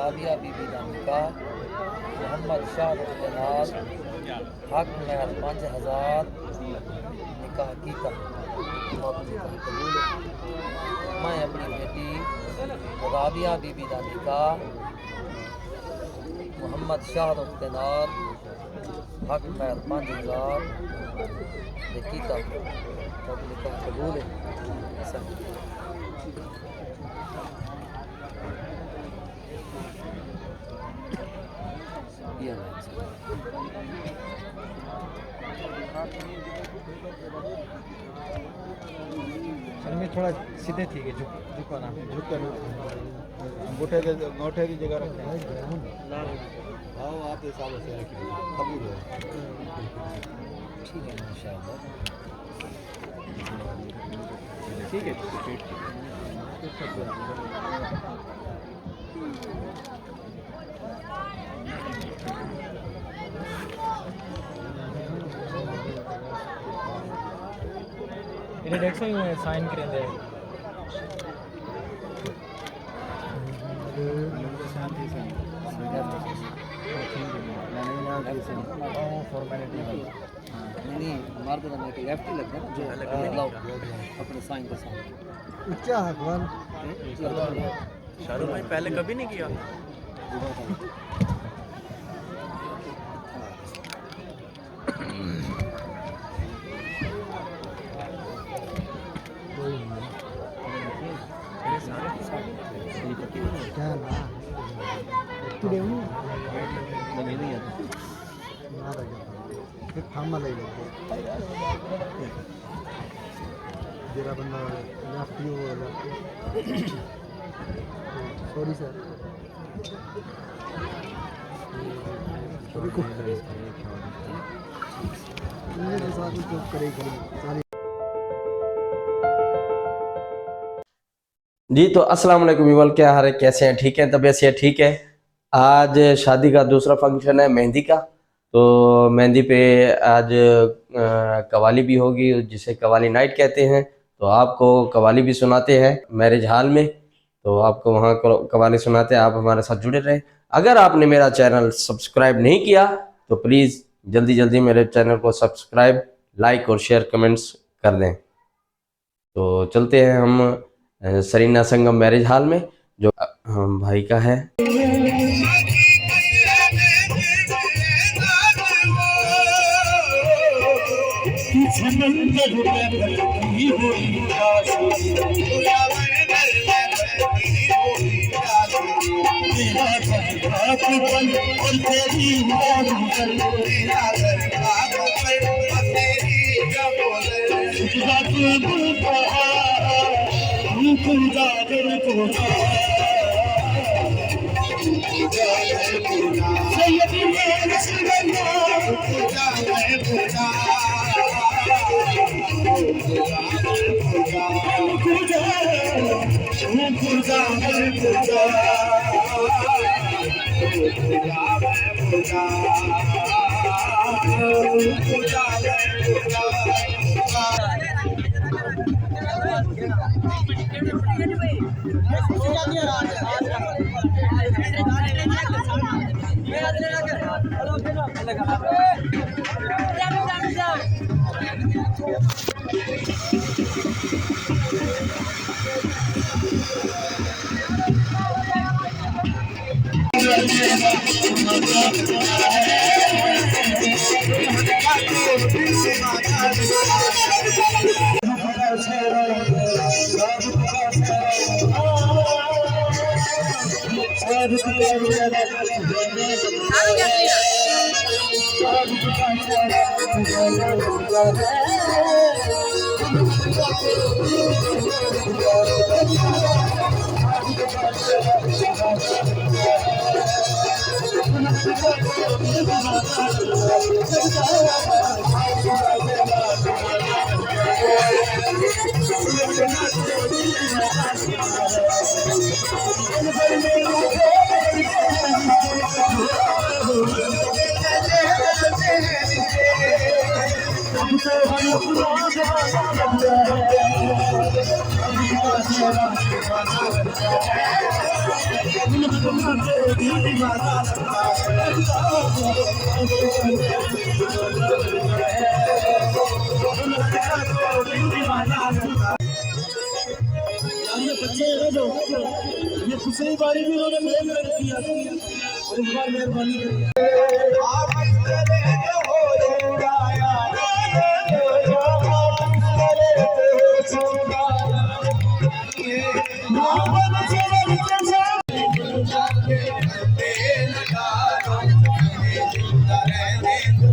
राबिया बीबी का निकाह मोहम्मद शाहरुख के नाल हक महर 5000 निकाह कीता। कबूल है। मैं अपनी बेटी राबिया बीबी का निकाह मोहम्मद शाहरुख के नाल हक महर 5000 कीता। निकाह कबूल है। में थोड़ा सीधे थी कि झुको ना अंगूठे की जगह रखें। हाँ आप हिसाब से रखें कबूल है। ठीक है माशाअल्लाह। ठीक है ini dekso yung sign keren deh. Formality नहीं हमारे तो मैं लेफ्ट ही लगता है जो अपने साइन के साथ क्या भगवान शाहरुख भाई पहले कभी नहीं किया। क्या ना टुडे हूँ नहीं नहीं आता ना लगा फिर थामा ले लेंगे जरा बंदा लेफ्ट ही वो सॉरी सर मेरे साथ ही चुप करे सारी। जी तो अस्सलाम वालेकुम विवल, क्या हाल है, कैसे हैं, ठीक हैं, तबीयत से ठीक है। आज शादी का दूसरा फंक्शन है मेहंदी का, तो मेहंदी पे आज कवाली भी होगी जिसे कवाली नाइट कहते हैं। तो आपको कवाली भी सुनाते हैं मैरिज हॉल में, तो आपको वहाँ कवाली सुनाते हैं। आप हमारे साथ जुड़े रहें। अगर आपने मेरा चैनल सब्सक्राइब नहीं किया तो प्लीज़ जल्दी जल्दी मेरे चैनल को सब्सक्राइब, लाइक और शेयर कमेंट्स कर दें। तो चलते हैं हम सरीना संगम मैरिज हॉल में, जो हम भाई का है। ये पिछली बारी भी उन्होंने मेल किया और इस बार मेहरबानी Thank you.